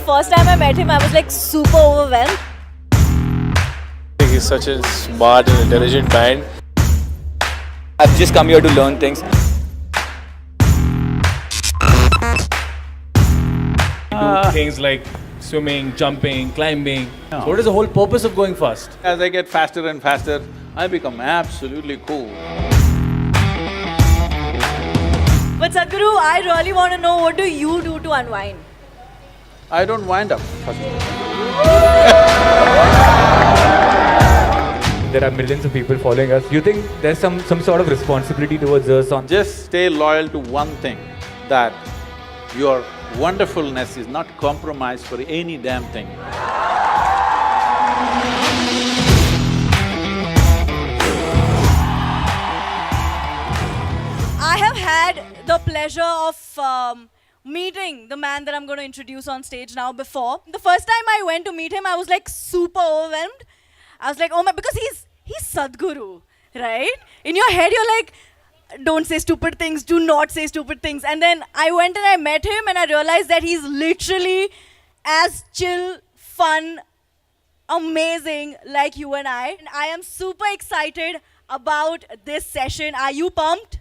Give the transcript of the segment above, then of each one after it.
first time I met him, I was like super overwhelmed. He's such a smart and intelligent man. I've just come here to learn things. Do things like swimming, jumping, climbing. So what is the whole purpose of going fast? As I get faster and faster, I become absolutely cool. But Sadhguru, I really want to know, what do you do to unwind? I don't wind up, first of all. There are millions of people following us. You think there's some sort of responsibility towards us on… Just stay loyal to one thing, that your wonderfulness is not compromised for any damn thing. I have had the pleasure of meeting the man that I'm going to introduce on stage now before. The first time I went to meet him, I was like super overwhelmed. I was like, oh my, because he's Sadhguru, right? In your head, you're like, don't say stupid things, do not say stupid things. And then I went and I met him and I realized that he's literally as chill, fun, amazing like you and I. And I am super excited about this session. Are you pumped?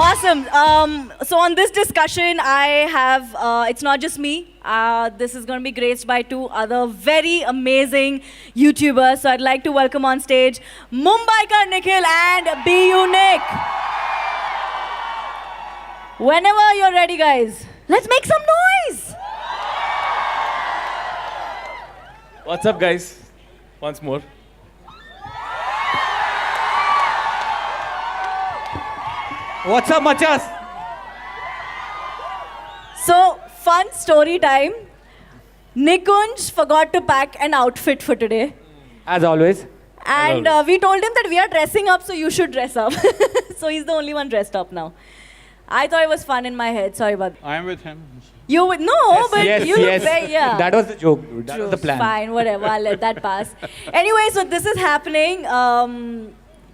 Awesome. So on this discussion, I have, it's not just me. This is going to be graced by two other very amazing YouTubers. So I'd like to welcome on stage Mumbiker Nikhil and belikenick. Whenever you're ready, guys, let's make some noise. What's up, guys? Once more. What's up, machas? So, fun story time. Nikunj forgot to pack an outfit for today. As always. And we told him that we are dressing up, so you should dress up. So he's the only one dressed up now. I thought it was fun in my head, sorry about that. I'm with him. You would, no, but Yes, you look yes. very, yeah. That was the joke, dude. That was the plan. Fine, whatever, I'll let that pass. Anyway, so this is happening.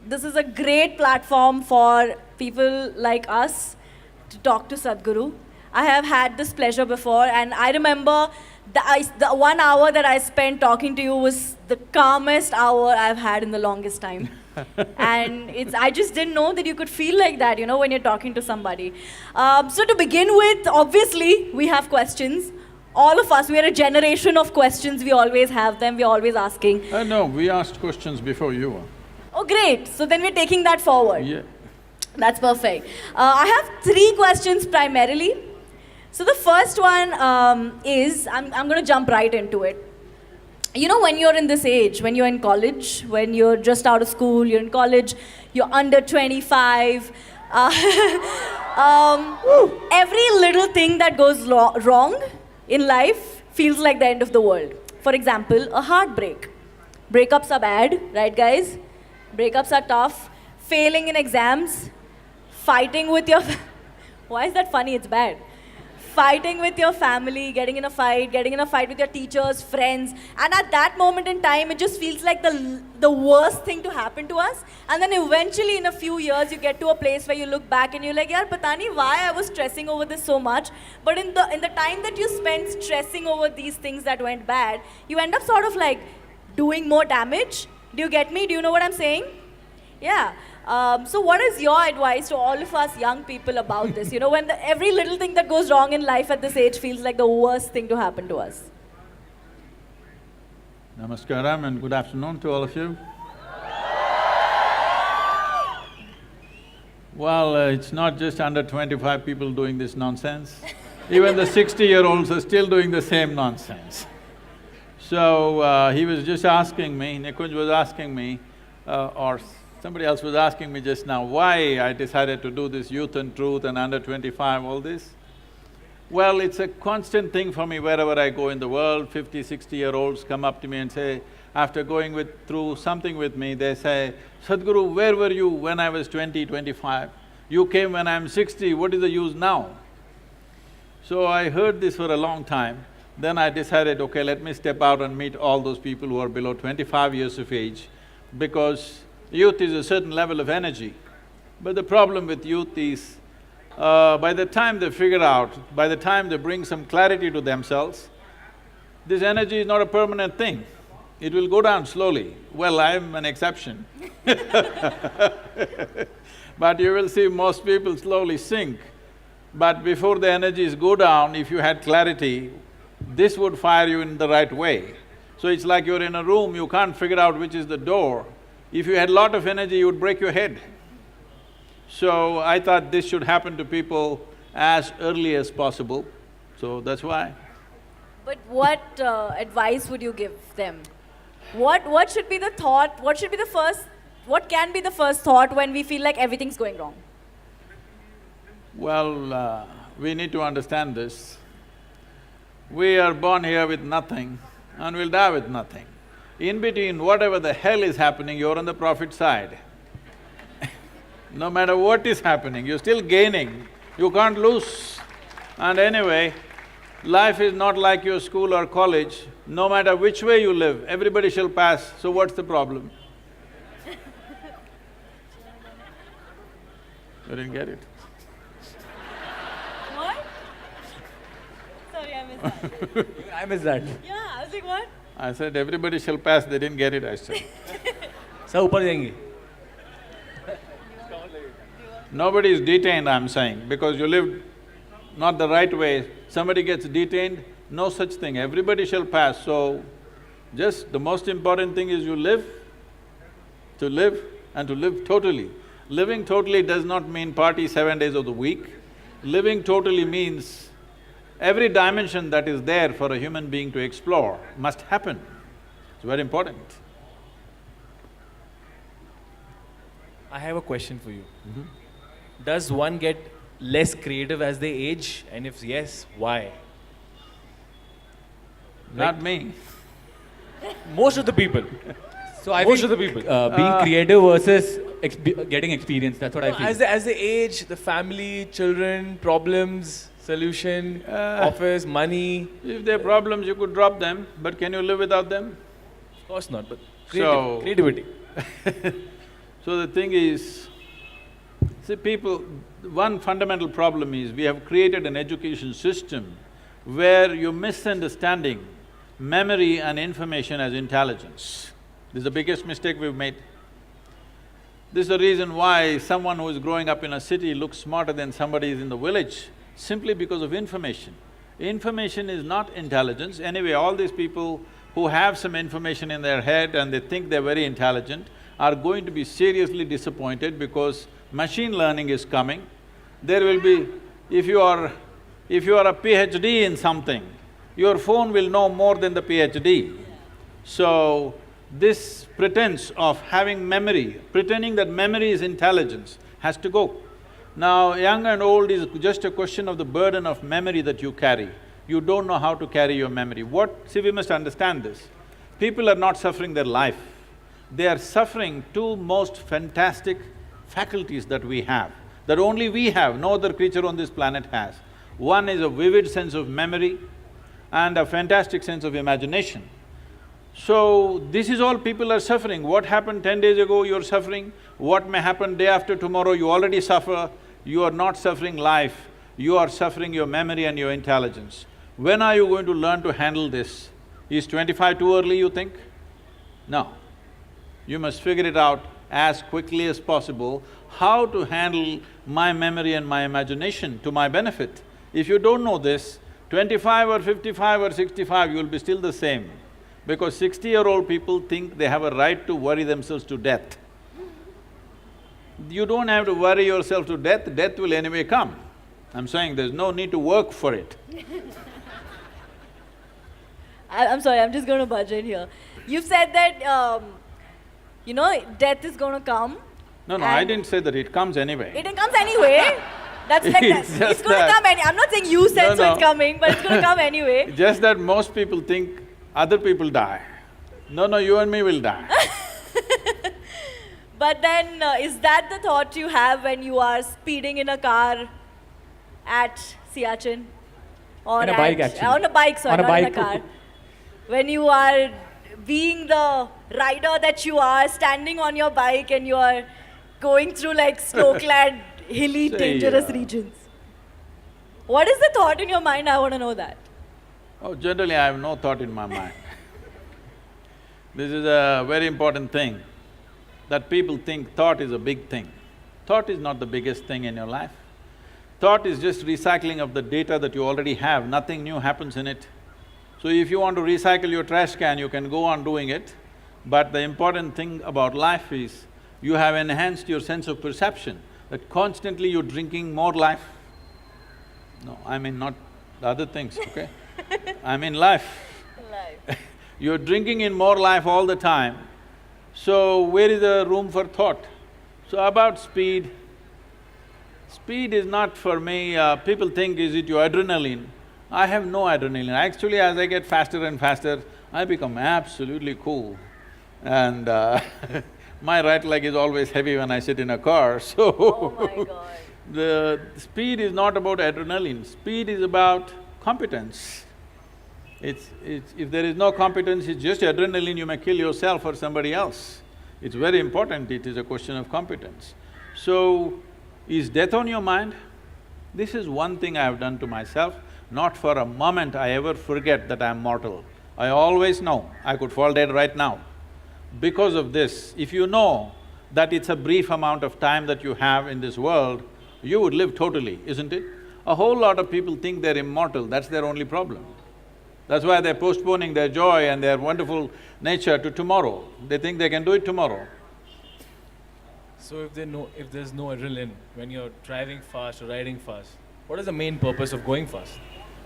This is a great platform for people like us to talk to Sadhguru. I have had this pleasure before, and I remember the 1 hour that I spent talking to you was the calmest hour I've had in the longest time. And I just didn't know that you could feel like that, you know, when you're talking to somebody. So to begin with, obviously, we have questions. All of us, we are a generation of questions. We always have them. We're always asking. No, we asked questions before you. Oh, great. So then we're taking that forward. Yeah. That's perfect. I have 3 questions primarily. So the first one is, I'm going to jump right into it. You know, when you're in this age, when you're in college, when you're just out of school, you're in college, you're under 25, every little thing that goes wrong in life feels like the end of the world. For example, a heartbreak. Breakups are bad, right guys? Breakups are tough. Failing in exams, fighting with your… Why is that funny? It's bad. Fighting with your family, getting in a fight with your teachers, friends. And at that moment in time, it just feels like the worst thing to happen to us. And then eventually, in a few years, you get to a place where you look back and you're like, yaar, pata nahi why I was stressing over this so much. But in the time that you spent stressing over these things that went bad, you end up sort of like doing more damage. Do you get me? Do you know what I'm saying? Yeah. So what is your advice to all of us young people about this? You know, when every little thing that goes wrong in life at this age feels like the worst thing to happen to us. Namaskaram and good afternoon to all of you. Well, it's not just under 25 people doing this nonsense. Even the 60-year-olds are still doing the same nonsense. So, he was just asking me, Nikunj was asking me, or somebody else was asking me just now, why I decided to do this youth and truth and under 25, all this. Well, it's a constant thing for me wherever I go in the world. 50, 60-year-olds come up to me and say, after going through something with me, they say, Sadhguru, where were you when I was 20, 25? You came when I'm 60, what is the use now? So I heard this for a long time. Then I decided, okay, let me step out and meet all those people who are below 25 years of age, because youth is a certain level of energy. But the problem with youth is, by the time they figure out, by the time they bring some clarity to themselves, this energy is not a permanent thing. It will go down slowly. Well, I'm an exception but you will see most people slowly sink. But before the energies go down, if you had clarity, this would fire you in the right way. So it's like you're in a room, you can't figure out which is the door. If you had lot of energy, you would break your head. So I thought this should happen to people as early as possible, so that's why. But what advice would you give them? What should be the thought, what can be the first thought when we feel like everything's going wrong? Well, we need to understand this. We are born here with nothing and we'll die with nothing. In between, whatever the hell is happening, you're on the profit side. No matter what is happening, you're still gaining, you can't lose. And anyway, life is not like your school or college. No matter which way you live, everybody shall pass, so what's the problem? You didn't get it? What? Sorry, I missed that. I missed that. Yeah, I was like, what? I said, everybody shall pass, they didn't get it, I said. Sir, ऊपर जाएंगे. Nobody is detained, I'm saying, because you lived not the right way. Somebody gets detained, no such thing, everybody shall pass. So, just the most important thing is you live, to live and to live totally. Living totally does not mean party 7 days of the week. Living totally means every dimension that is there for a human being to explore must happen. It's very important. I have a question for you. Does one get less creative as they age? And if yes, why? Not me. Most of the people. So I Most feel, of the people. being creative versus getting experience, that's what I feel. As they age, the family, children, problems, solution, office, money. If there are problems, you could drop them, but can you live without them? Of course not, but So- creativity. So the thing is, see people, one fundamental problem is we have created an education system where you're misunderstanding memory and information as intelligence. This is the biggest mistake we've made. This is the reason why someone who is growing up in a city looks smarter than somebody is in the village, simply because of information. Information is not intelligence. Anyway, all these people who have some information in their head and they think they're very intelligent are going to be seriously disappointed because machine learning is coming. There will be… if you are a PhD in something, your phone will know more than the PhD. So, this pretense of having memory, pretending that memory is intelligence, has to go. Now, young and old is just a question of the burden of memory that you carry. You don't know how to carry your memory. See, we must understand this. People are not suffering their life. They are suffering two most fantastic faculties that we have, that only we have, no other creature on this planet has. One is a vivid sense of memory and a fantastic sense of imagination. So, this is all people are suffering. What happened 10 days ago, you're suffering. What may happen day after tomorrow, you already suffer. You are not suffering life, you are suffering your memory and your intelligence. When are you going to learn to handle this? Is 25 too early, you think? No. You must figure it out as quickly as possible, how to handle my memory and my imagination to my benefit. If you don't know this, 25 or 55 or 65, you'll be still the same. Because 60-year-old people think they have a right to worry themselves to death. You don't have to worry yourself to death, death will anyway come. I'm saying there's no need to work for it. I'm sorry, I'm just gonna budge in here. You've said that, death is gonna come. No, I didn't say that, it comes anyway. It comes anyway. That's like that. It's just It's gonna that- come I'm not saying you said No, so no. it's coming, but it's gonna come anyway. Just that most people think other people die. No, you and me will die. But then, is that the thought you have when you are speeding in a car at Siachen? Or In a bike, actually. On a bike, sorry, On a not in a bike. car. When you are being the rider that you are, standing on your bike and you are going through like snow-clad, hilly, Say, dangerous regions. What is the thought in your mind? I want to know that. Oh, generally I have no thought in my mind. This is a very important thing, that people think thought is a big thing. Thought is not the biggest thing in your life. Thought is just recycling of the data that you already have, nothing new happens in it. So if you want to recycle your trash can, you can go on doing it, but the important thing about life is you have enhanced your sense of perception, that constantly you're drinking more life. No, I mean not the other things, okay? I mean life. You're drinking in more life all the time, so where is the room for thought? So about speed, speed is not for me, people think, is it your adrenaline? I have no adrenaline. Actually, as I get faster and faster, I become absolutely cool. And my right leg is always heavy when I sit in a car, so Oh my God. the speed is not about adrenaline, speed is about competence. If there is no competence, it's just adrenaline, you may kill yourself or somebody else. It's very important, it is a question of competence. So, is death on your mind? This is one thing I have done to myself, not for a moment I ever forget that I am mortal. I always know I could fall dead right now. Because of this, if you know that it's a brief amount of time that you have in this world, you would live totally, isn't it? A whole lot of people think they're immortal, that's their only problem. That's why they're postponing their joy and their wonderful nature to tomorrow. They think they can do it tomorrow. So if there's no adrenaline when you're driving fast or riding fast, what is the main purpose of going fast?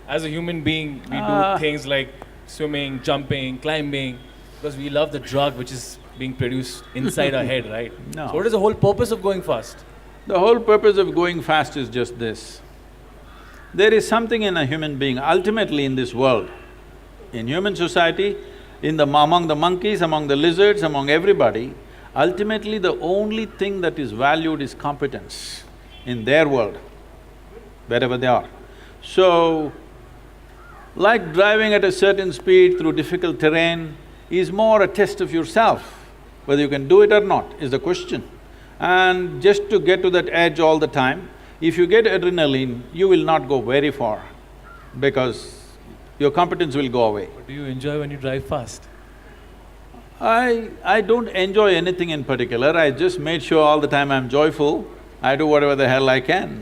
As a human being, we do things like swimming, jumping, climbing, because we love the drug which is being produced inside our head, right? No. So what is the whole purpose of going fast? The whole purpose of going fast is just this. There is something in a human being, ultimately in this world, in human society, among the monkeys, among the lizards, among everybody, ultimately the only thing that is valued is competence in their world, wherever they are. So, like driving at a certain speed through difficult terrain is more a test of yourself. Whether you can do it or not is the question. And just to get to that edge all the time, if you get adrenaline, you will not go very far because your competence will go away. What do you enjoy when you drive fast? I don't enjoy anything in particular, I just made sure all the time I'm joyful, I do whatever the hell I can.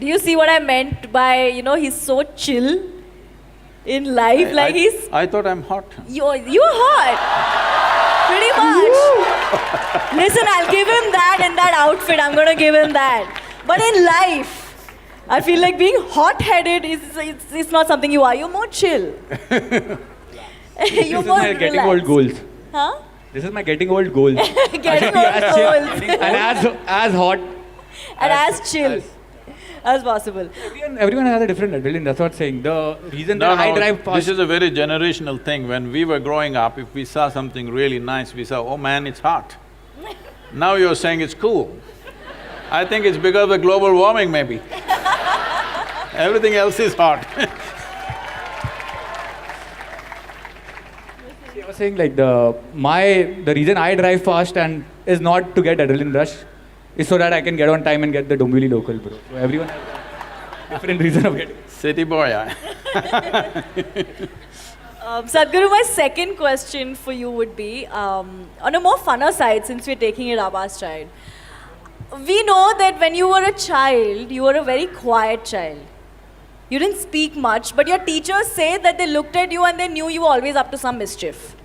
Do you see what I meant by, he's so chill in life, I thought I'm hot. You're hot. Pretty much. Listen, I'll give him that in that outfit, I'm gonna give him that. But in life, I feel like being hot-headed is not something you are, you're more chill. This You're is more my getting relaxed. old goals. Huh? This is my getting old goals. Getting old goals. And as hot And as chill as possible. Everyone has a different adrenaline, that's what I'm saying. The reason that I drive fast… This is a very generational thing. When we were growing up, if we saw something really nice, we saw, oh man, it's hot. Now you're saying it's cool. I think it's because of global warming maybe. Everything else is hot. I was saying like the reason I drive fast and is not to get adrenaline rush, is so that I can get on time and get the Dombivli local, bro. So everyone has a different reason of getting… City boy, Sadhguru, my second question for you would be, on a more funner side, since we're taking it up our stride. We know that when you were a child, you were a very quiet child. You didn't speak much, but your teachers say that they looked at you and they knew you were always up to some mischief.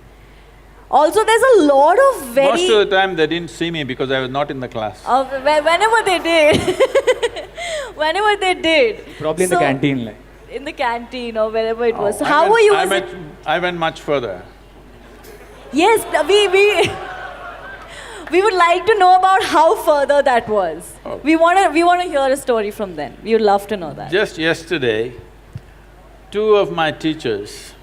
Also, there's a lot of very… Most of the time they didn't see me because I was not in the class. Whenever they did. Whenever they did. Probably in the canteen, like. In the canteen or wherever it was. So I how went- were you? I went much further. Yes, We would like to know about how further that was. Oh. We wanna hear a story from then. We would love to know that. Just yesterday, two of my teachers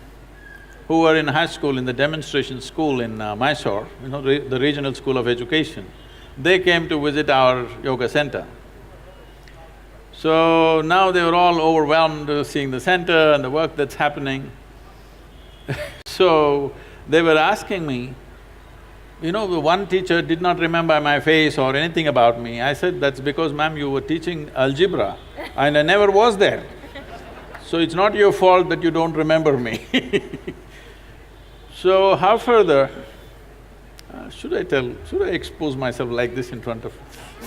who were in high school, in the demonstration school in Mysore, the regional school of education, they came to visit our yoga center. So now they were all overwhelmed seeing the center and the work that's happening. So they were asking me, the one teacher did not remember my face or anything about me. I said, that's because ma'am, you were teaching algebra and I never was there. So it's not your fault that you don't remember me. So how further, should I expose myself like this in front of…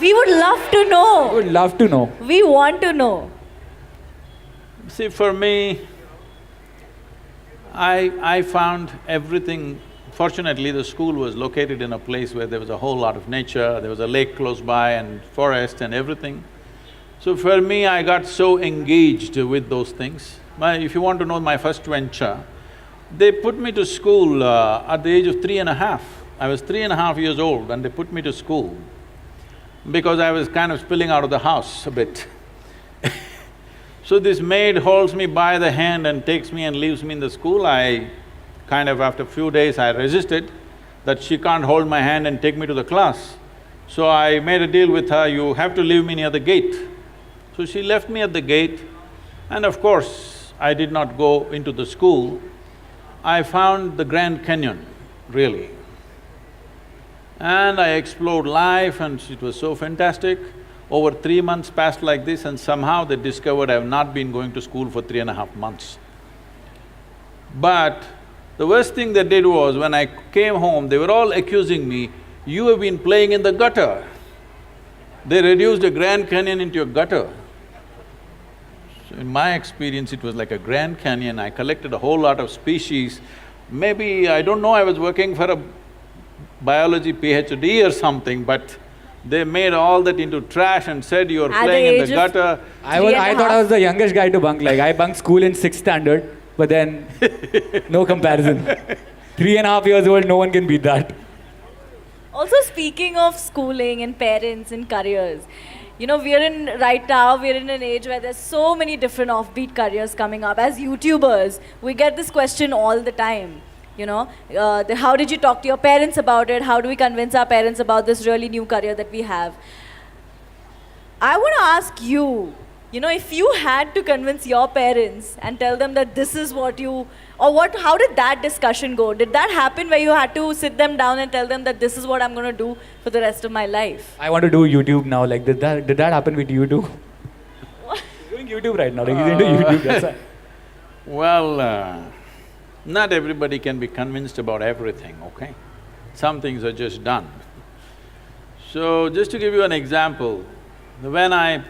We would love to I know. would love to know. We want to know. See, for me, I found everything… Fortunately, the school was located in a place where there was a whole lot of nature, there was a lake close by and forest and everything. So for me, I got so engaged with those things. If you want to know my first venture, they put me to school at the age of 3.5. I was 3.5 years old and they put me to school because I was kind of spilling out of the house a bit. So this maid holds me by the hand and takes me and leaves me in the school. I kind of, after a few days, I resisted that she can't hold my hand and take me to the class. So I made a deal with her, you have to leave me near the gate. So she left me at the gate and of course, I did not go into the school. I found the Grand Canyon, really. And I explored life and it was so fantastic. Over 3 months passed like this and somehow they discovered I have not been going to school for 3.5 months. But the worst thing they did was, when I came home, they were all accusing me, you have been playing in the gutter. They reduced a Grand Canyon into a gutter. So in my experience, it was like a Grand Canyon. I collected a whole lot of species. Maybe, I don't know, I was working for a biology PhD or something, but they made all that into trash and said, you're At playing the in age the of gutter. I thought I was the youngest guy to bunk, like I bunked school in 6th standard, but then no comparison. 3.5 years old, no one can beat that. Also, speaking of schooling and parents and careers, right now, we're in an age where there's so many different offbeat careers coming up. As YouTubers, we get this question all the time. How did you talk to your parents about it? How do we convince our parents about this really new career that we have? I want to ask you, if you had to convince your parents and tell them that this is what you… how did that discussion go? Did that happen where you had to sit them down and tell them that this is what I'm going to do for the rest of my life? I want to do YouTube now, like did that happen with you too? What? He's doing YouTube right now, like he's into YouTube, that's why. Well, not everybody can be convinced about everything, okay? Some things are just done. So, just to give you an example, when I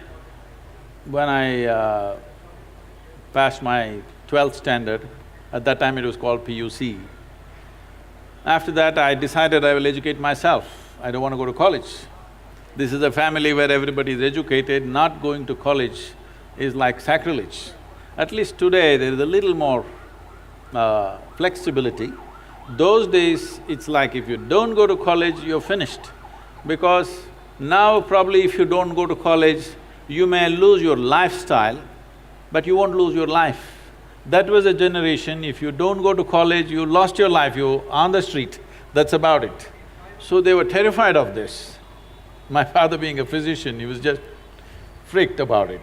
passed my 12th standard, at that time it was called PUC. After that, I decided I will educate myself. I don't want to go to college. This is a family where everybody is educated. Not going to college is like sacrilege. At least today, there is a little more flexibility. Those days, it's like if you don't go to college, you're finished. Because now probably if you don't go to college, you may lose your lifestyle, but you won't lose your life. That was a generation, if you don't go to college, you lost your life, you're on the street, that's about it. So they were terrified of this. My father being a physician, he was just freaked about it.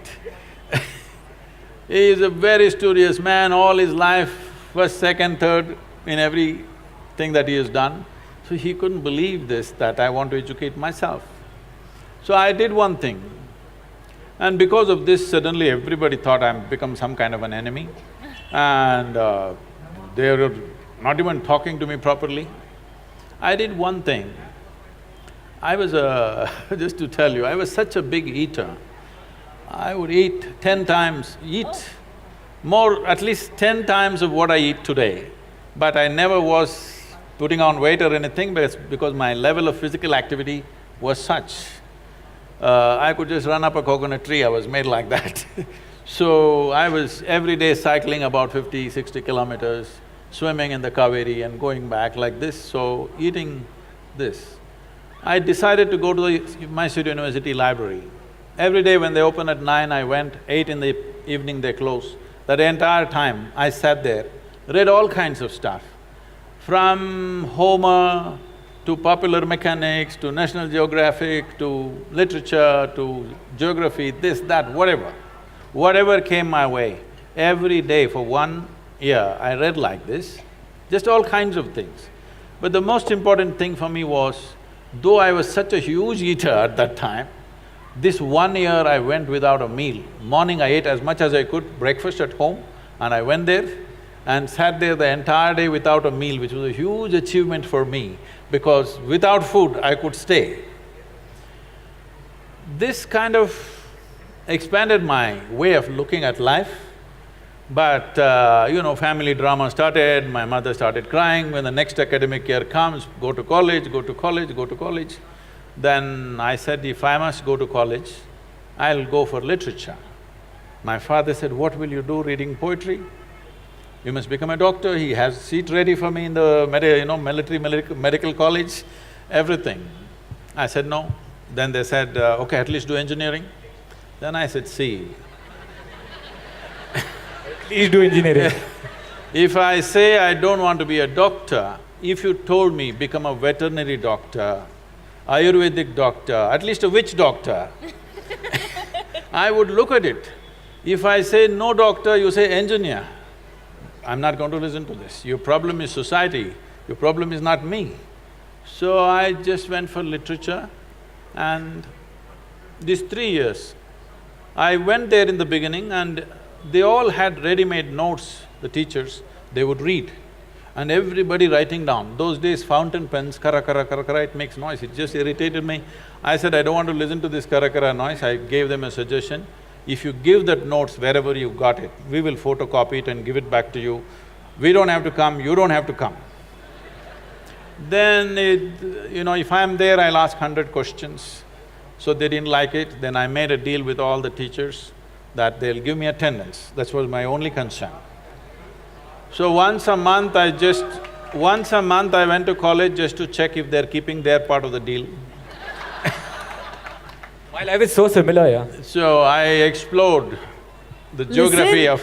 He is a very studious man, all his life, first, second, third in everything that he has done. So he couldn't believe this, that I want to educate myself. So I did one thing. And because of this, suddenly everybody thought I'm become some kind of an enemy. And they were not even talking to me properly. I did one thing. I was just to tell you, I was such a big eater. I would eat 10 times, more, at least 10 times of what I eat today. But I never was putting on weight or anything because my level of physical activity was such. I could just run up a coconut tree, I was made like that. So I was every day cycling about 50, 60 kilometers, swimming in the Kaveri and going back like this, so eating this. I decided to go to the Mysore University library. Every day when they open at 9, I went, 8 in the evening they close. That entire time, I sat there, read all kinds of stuff. From Homer to popular mechanics, to National Geographic, to literature, to geography, this, that, whatever. Whatever came my way, every day for 1 year, I read like this, just all kinds of things. But the most important thing for me was, though I was such a huge eater at that time, this 1 year I went without a meal. Morning I ate as much as I could, breakfast at home, and I went there and sat there the entire day without a meal, which was a huge achievement for me, because without food I could stay. This kind of expanded my way of looking at life, but family drama started, my mother started crying when the next academic year comes, go to college, go to college, go to college. Then I said, if I must go to college, I'll go for literature. My father said, what will you do reading poetry? You must become a doctor. He has seat ready for me in the medical college, everything. I said, no. Then they said, okay, at least do engineering. Then I said, see, Please do engineering. if I say I don't want to be a doctor, if you told me become a veterinary doctor, Ayurvedic doctor, at least a witch doctor, I would look at it. If I say no doctor, you say engineer, I'm not going to listen to this. Your problem is society, your problem is not me. So I just went for literature, and these 3 years, I went there in the beginning and they all had ready-made notes, the teachers, they would read. And everybody writing down. Those days fountain pens, kara kara kara kara, it makes noise, it just irritated me. I said, I don't want to listen to this kara kara noise. I gave them a suggestion, if you give that notes wherever you got it, we will photocopy it and give it back to you. We don't have to come, you don't have to come. Then if I'm there, I'll ask 100 questions. So they didn't like it, then I made a deal with all the teachers that they'll give me attendance. That was my only concern. So once a month I went to college just to check if they're keeping their part of the deal. My life is so similar, yeah. So I explored the geography of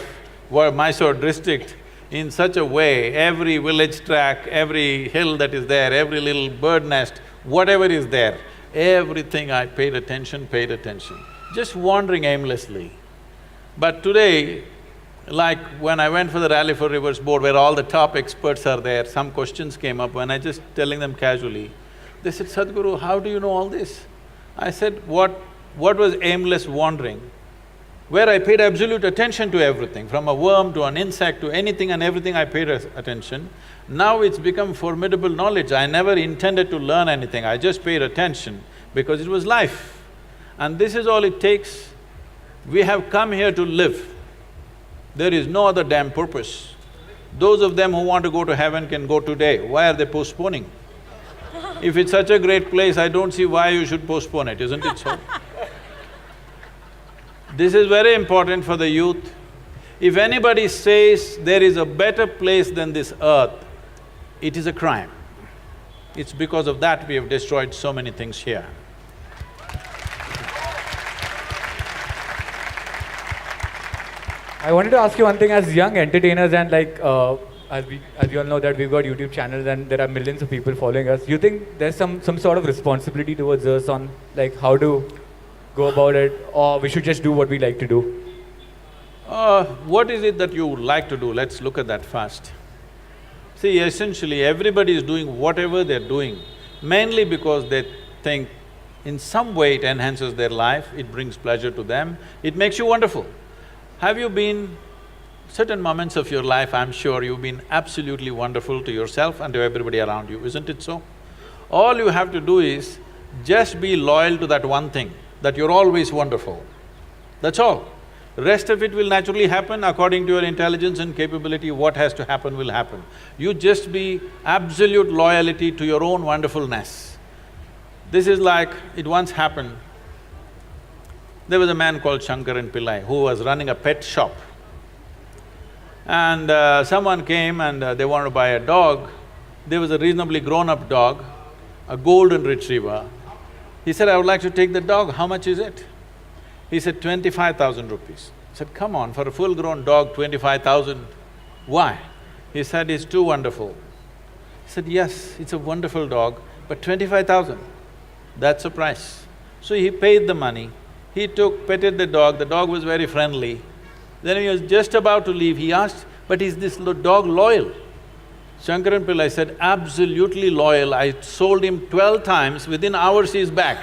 Mysore district in such a way, every village track, every hill that is there, every little bird nest, whatever is there, everything I paid attention, just wandering aimlessly. But today, like when I went for the Rally for Rivers board where all the top experts are there, some questions came up when I just telling them casually, they said, Sadhguru, how do you know all this? I said, what was aimless wandering? Where I paid absolute attention to everything, from a worm to an insect to anything and everything I paid attention. Now it's become formidable knowledge. I never intended to learn anything, I just paid attention because it was life. And this is all it takes. We have come here to live. There is no other damn purpose. Those of them who want to go to heaven can go today. Why are they postponing? If it's such a great place, I don't see why you should postpone it, isn't it so? This is very important for the youth. If anybody says there is a better place than this earth, it is a crime. It's because of that we have destroyed so many things here. I wanted to ask you one thing, as young entertainers and as you all know that we've got YouTube channels and there are millions of people following us, you think there's some sort of responsibility towards us on how to go about it, or we should just do what we like to do? What is it that you like to do? Let's look at that first. See, essentially everybody is doing whatever they're doing, mainly because they think in some way it enhances their life, it brings pleasure to them, it makes you wonderful. Have you been… certain moments of your life, I'm sure you've been absolutely wonderful to yourself and to everybody around you, isn't it so? All you have to do is just be loyal to that one thing, that you're always wonderful. That's all. Rest of it will naturally happen according to your intelligence and capability. What has to happen will happen. You just be absolute loyalty to your own wonderfulness. This is like, it once happened. There was a man called Shankaran Pillai who was running a pet shop. And someone came and they wanted to buy a dog. There was a reasonably grown-up dog, a golden retriever. He said, I would like to take the dog, how much is it? He said, 25,000 rupees. I said, come on, for a full-grown dog, 25,000, why? He said, it's too wonderful. I said, yes, it's a wonderful dog, but 25,000, that's the price. So he paid the money, he petted the dog was very friendly. Then he was just about to leave, he asked, but is this dog loyal? Shankaran Pillai said, absolutely loyal, I sold him 12 times, within hours he's back.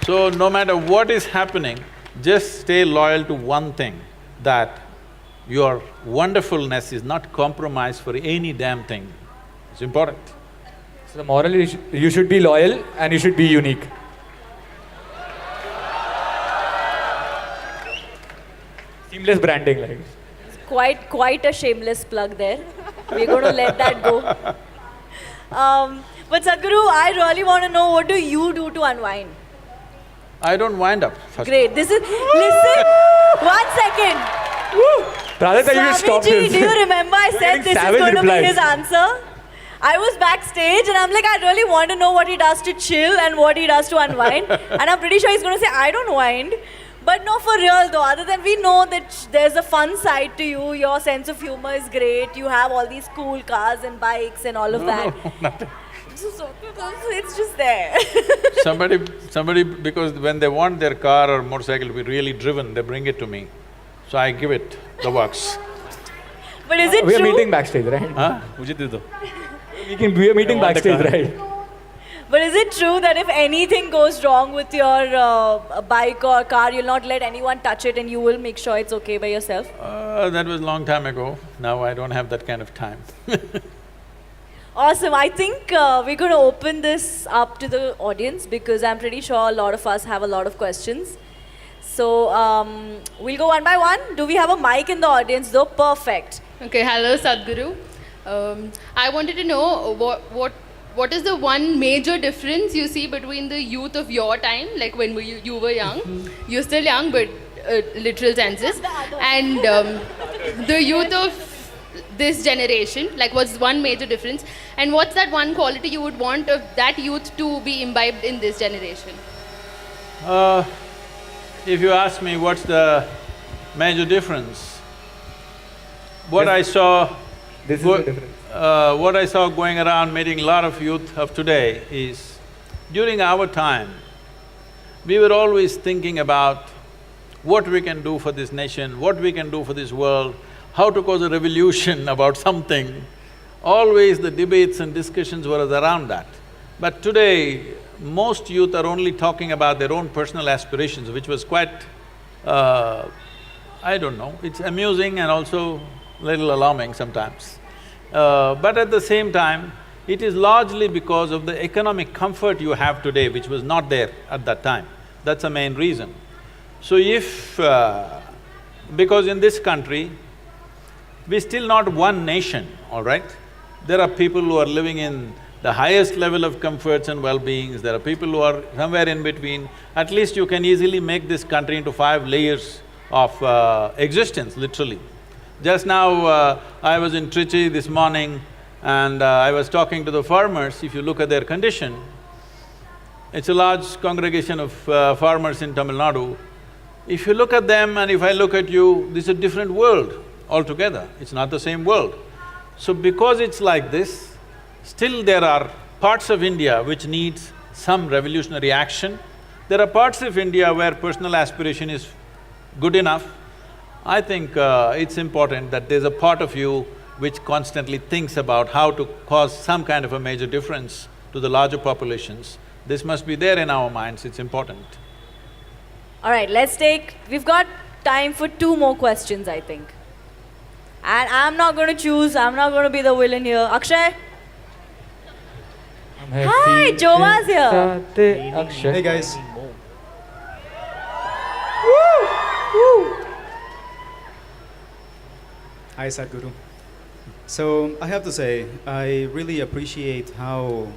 So no matter what is happening, just stay loyal to one thing, that your wonderfulness is not compromised for any damn thing. It's important. So the moral is you should be loyal and you should be unique. Seamless branding, like. Quite a shameless plug there. We're going to let that go. But Sadhguru, I really want to know, what do you do to unwind? I don't wind up. First. Great. Listen, 1 second. Pradita, you should stop Swamiji, this. do you remember I said this is savage going to be replies. his answer? I was backstage and I'm like, I really want to know what he does to chill and what he does to unwind. And I'm pretty sure he's going to say, I don't wind. But no, for real though, other than we know that there's a fun side to you, your sense of humor is great, you have all these cool cars and bikes and all of that. No, nothing. So it's just there. Somebody, because when they want their car or motorcycle to be really driven, they bring it to me. So I give it the works. But is it We are true? meeting backstage, right? Huh? We are meeting backstage, right? But is it true that if anything goes wrong with your bike or car, you'll not let anyone touch it and you will make sure it's okay by yourself? That was a long time ago. Now I don't have that kind of time. Awesome. I think we're going to open this up to the audience because I'm pretty sure a lot of us have a lot of questions. So we'll go one by one. Do we have a mic in the audience though? Perfect. Okay, hello Sadhguru. I wanted to know what is the one major difference you see between the youth of your time, like when you were young, you're still young but literal senses, and the youth of this generation, like what's one major difference, and what's that one quality you would want of that youth to be imbibed in this generation? If you ask me what's the major difference, what I saw… This is the difference. what I saw going around meeting a lot of youth of today is, during our time, we were always thinking about what we can do for this nation, what we can do for this world, how to cause a revolution about something. Always the debates and discussions were around that. But today, most youth are only talking about their own personal aspirations, which was quite… I don't know, it's amusing and also little alarming sometimes. But at the same time, it is largely because of the economic comfort you have today, which was not there at that time. That's the main reason. So if… because in this country, we're still not one nation, all right? There are people who are living in the highest level of comforts and well-beings, there are people who are somewhere in between. At least you can easily make this country into 5 layers of existence, literally. Just now, I was in Trichy this morning and I was talking to the farmers. If you look at their condition, it's a large congregation of farmers in Tamil Nadu. If you look at them and if I look at you, this is a different world altogether, it's not the same world. So because it's like this, still there are parts of India which needs some revolutionary action. There are parts of India where personal aspiration is good enough. I think it's important that there's a part of you which constantly thinks about how to cause some kind of a major difference to the larger populations. This must be there in our minds, it's important. All right, we've got time for 2 more questions, I think. And I'm not going to choose, I'm not going to be the villain here. Akshay? Hi, Jova's here. Hey guys. Hi Sadhguru. So I have to say, I really appreciate how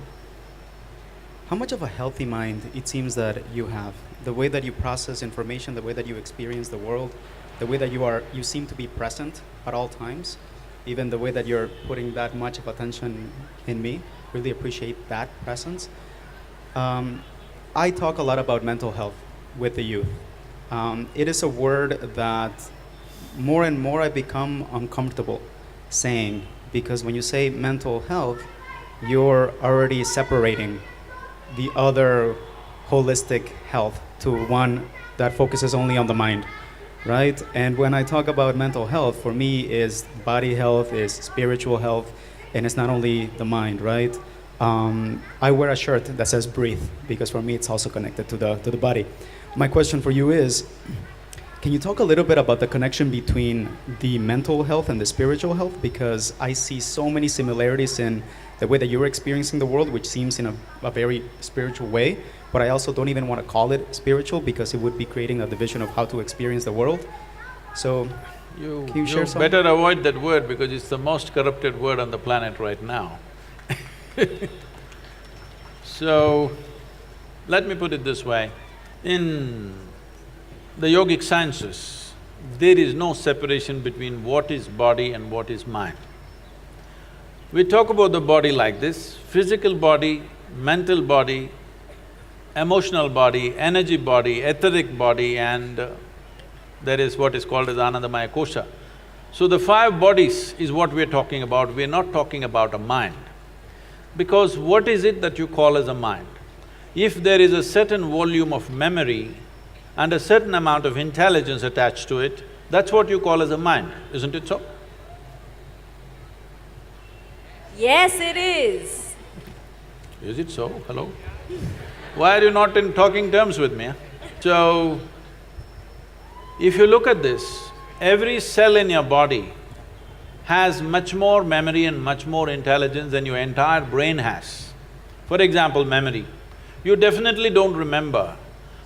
much of a healthy mind it seems that you have. The way that you process information, the way that you experience the world, the way that you seem to be present at all times. even the way that you're putting that much of attention in me. Really appreciate that presence. I talk a lot about mental health with the youth. It is a word that more and more I become uncomfortable saying, because when you say mental health, you're already separating the other holistic health to one that focuses only on the mind, right? And when I talk about mental health, for me is body health, is spiritual health, and it's not only the mind, right? I wear a shirt that says breathe, because for me it's also connected to the body. My question for you is, can you talk a little bit about the connection between the mental health and the spiritual health? Because I see so many similarities in the way that you're experiencing the world, which seems in a very spiritual way, but I also don't even want to call it spiritual because it would be creating a division of how to experience the world. So, can you share some? better avoid that word because it's the most corrupted word on the planet right now. So, let me put it this way. In the yogic sciences, there is no separation between what is body and what is mind. We talk about the body like this: physical body, mental body, emotional body, energy body, etheric body, and there is what is called as Anandamaya Kosha. So the 5 bodies is what we're talking about, we're not talking about a mind. Because what is it that you call as a mind? If there is a certain volume of memory and a certain amount of intelligence attached to it, that's what you call as a mind, isn't it so? Yes, it is. Is it so? Hello? Why are you not in talking terms with me? So, if you look at this, every cell in your body has much more memory and much more intelligence than your entire brain has. For example, memory. You definitely don't remember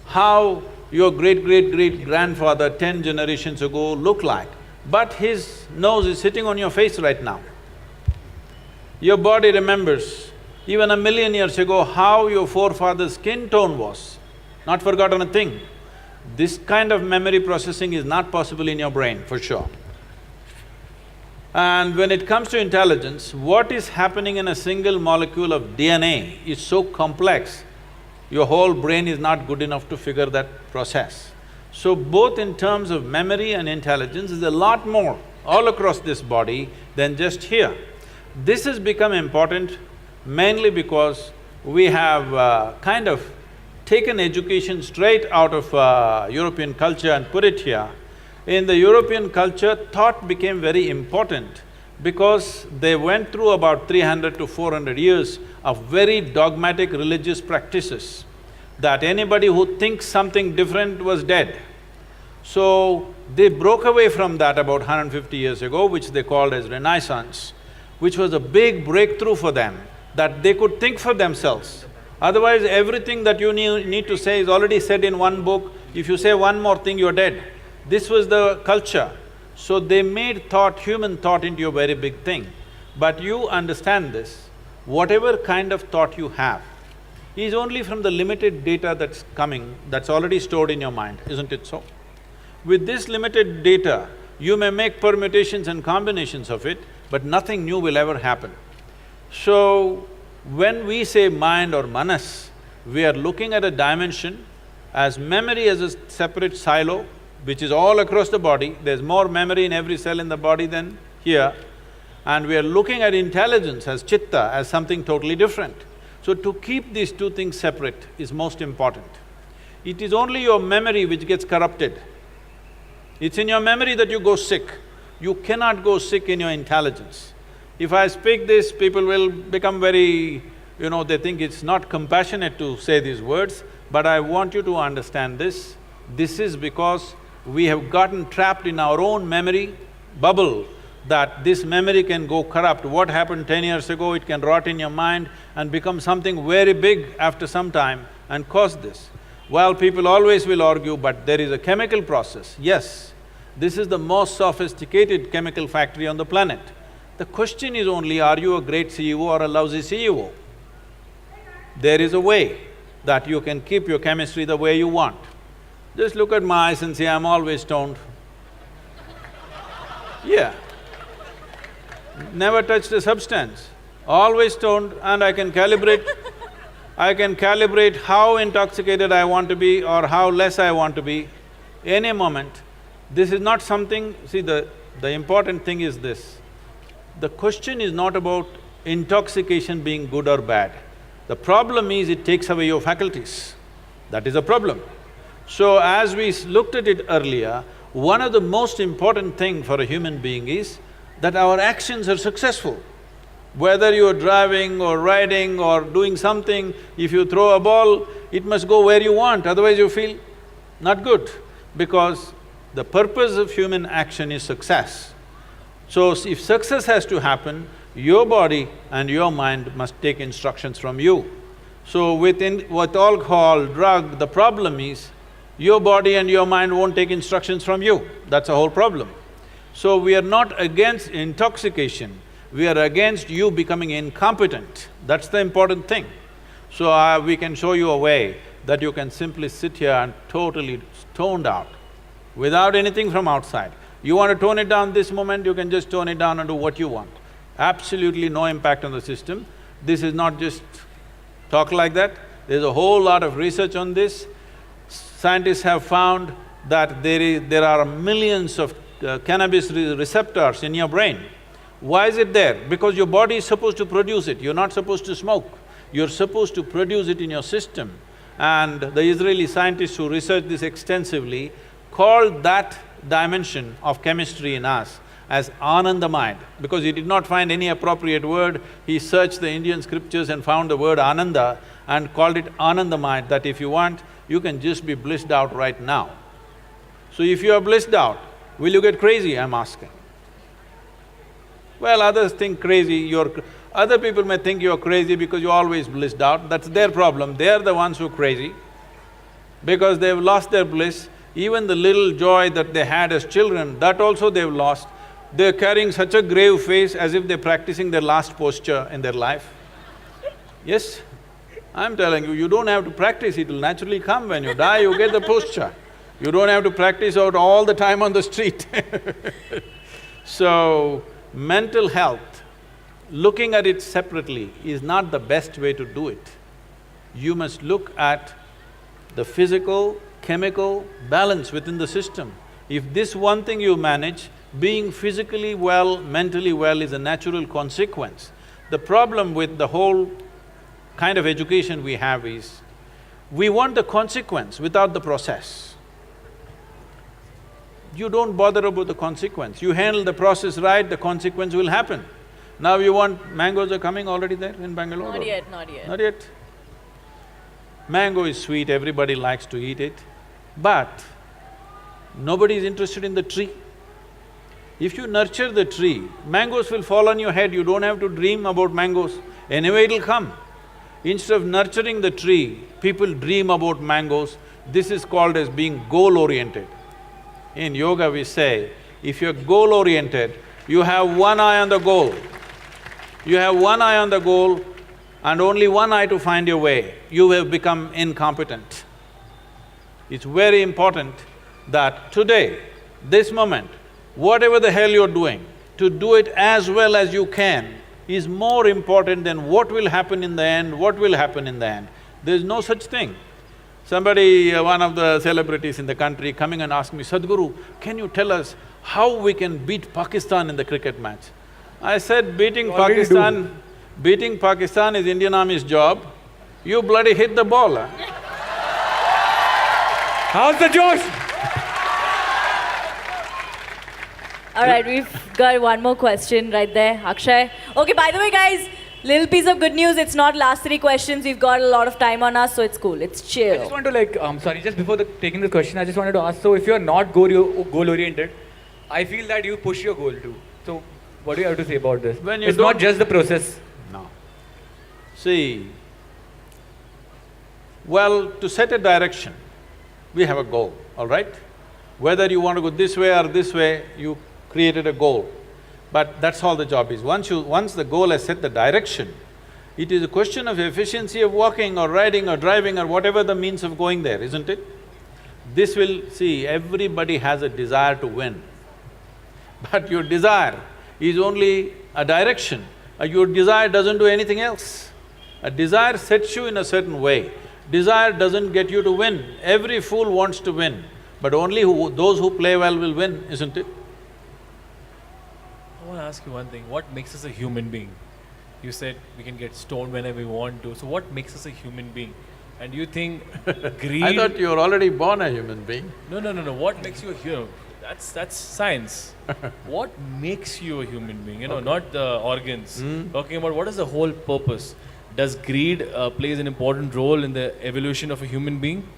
how your great-great-great-grandfather 10 generations ago looked like, but his nose is sitting on your face right now. Your body remembers even 1,000,000 years ago how your forefather's skin tone was, not forgotten a thing. This kind of memory processing is not possible in your brain, for sure. And when it comes to intelligence, what is happening in a single molecule of DNA is so complex, your whole brain is not good enough to figure that process. So both in terms of memory and intelligence, is a lot more all across this body than just here. This has become important mainly because we have kind of taken education straight out of European culture and put it here. In the European culture, thought became very important because they went through about 300 to 400 years of very dogmatic religious practices, that anybody who thinks something different was dead. So, they broke away from that about 150 years ago, which they called as Renaissance, which was a big breakthrough for them, that they could think for themselves. Otherwise, everything that you need to say is already said in one book. If you say one more thing, you're dead. This was the culture. So they made thought, human thought, into a very big thing. But you understand this, whatever kind of thought you have is only from the limited data that's coming, that's already stored in your mind, isn't it so? With this limited data, you may make permutations and combinations of it, but nothing new will ever happen. So, when we say mind or manas, we are looking at a dimension as memory as a separate silo, which is all across the body. There's more memory in every cell in the body than here. And we are looking at intelligence as chitta, as something totally different. So to keep these two things separate is most important. It is only your memory which gets corrupted. It's in your memory that you go sick. You cannot go sick in your intelligence. If I speak this, people will become very… they think it's not compassionate to say these words, but I want you to understand this. This is because we have gotten trapped in our own memory bubble, that this memory can go corrupt. What happened 10 years ago, it can rot in your mind and become something very big after some time and cause this. Well, people always will argue, but there is a chemical process. Yes, this is the most sophisticated chemical factory on the planet. The question is only, are you a great CEO or a lousy CEO? There is a way that you can keep your chemistry the way you want. Just look at my eyes and say, I'm always stoned. Yeah. never touched a substance, always stoned, and I can calibrate how intoxicated I want to be or how less I want to be any moment. This is not something… See, the important thing is this. The question is not about intoxication being good or bad. The problem is it takes away your faculties. That is a problem. So as we looked at it earlier, one of the most important thing for a human being is that our actions are successful. Whether you're driving or riding or doing something, if you throw a ball, it must go where you want, otherwise you feel not good. Because the purpose of human action is success. So if success has to happen, your body and your mind must take instructions from you. So with alcohol, drug, the problem is your body and your mind won't take instructions from you. That's the whole problem. So we are not against intoxication, we are against you becoming incompetent. That's the important thing. So we can show you a way that you can simply sit here and totally stoned out, without anything from outside. You want to tone it down this moment, you can just tone it down and do what you want. Absolutely no impact on the system. This is not just talk like that, there's a whole lot of research on this. Scientists have found that there are millions of cannabis receptors in your brain. Why is it there? Because your body is supposed to produce it, you're not supposed to smoke. You're supposed to produce it in your system. And the Israeli scientists who researched this extensively called that dimension of chemistry in us as Ananda mind. Because he did not find any appropriate word, he searched the Indian scriptures and found the word Ananda and called it Ananda mind, that if you want, you can just be blissed out right now. So if you are blissed out, will you get crazy, I'm asking? Well, others think crazy, other people may think you're crazy because you're always blissed out, that's their problem, they're the ones who are crazy. Because they've lost their bliss, even the little joy that they had as children, that also they've lost. They're carrying such a grave face as if they're practicing their last posture in their life. Yes, I'm telling you, you don't have to practice, it'll naturally come. When you die, you get the posture. You don't have to practice out all the time on the street So, mental health, looking at it separately is not the best way to do it. You must look at the physical, chemical balance within the system. If this one thing you manage, being physically well, mentally well is a natural consequence. The problem with the whole kind of education we have is, we want the consequence without the process. You don't bother about the consequence, you handle the process right, the consequence will happen. Now you want… mangoes are coming already there in Bangalore? Not yet, not yet. Not yet. Mango is sweet, everybody likes to eat it, but nobody is interested in the tree. If you nurture the tree, mangoes will fall on your head, you don't have to dream about mangoes, anyway it'll come. Instead of nurturing the tree, people dream about mangoes. This is called as being goal-oriented. In yoga we say, if you're goal-oriented, you have one eye on the goal. You have one eye on the goal and only one eye to find your way, you have become incompetent. It's very important that today, this moment, whatever the hell you're doing, to do it as well as you can is more important than what will happen in the end, what will happen in the end. There's no such thing. Somebody, one of the celebrities in the country coming and asked me, Sadhguru, can you tell us how we can beat Pakistan in the cricket match? I said, beating Pakistan is Indian Army's job, you bloody hit the ball, huh? How's the Josh? All right, we've got one more question right there, Akshay. Okay, by the way, guys, little piece of good news, it's not last 3 questions, we've got a lot of time on us, so it's cool, it's chill. I just want to sorry, just before taking the question, I just wanted to ask, so if you're not goal-oriented, I feel that you push your goal too. So, what do you have to say about this? It's not just the process. No. See, well, to set a direction, we have a goal, all right? Whether you want to go this way or this way, you created a goal. But that's all the job is. Once the goal has set the direction, it is a question of efficiency of walking or riding or driving or whatever the means of going there, isn't it? This will… see, everybody has a desire to win. But your desire is only a direction. Your desire doesn't do anything else. A desire sets you in a certain way. Desire doesn't get you to win. Every fool wants to win, but only those who play well will win, isn't it? I want to ask you one thing. What makes us a human being? You said we can get stoned whenever we want to. So what makes us a human being? And do you think greed… I thought you were already born a human being. No. What makes you a hero? That's science. What makes you a human being? You know, not the organs. Talking about what is the whole purpose. Does greed plays an important role in the evolution of a human being?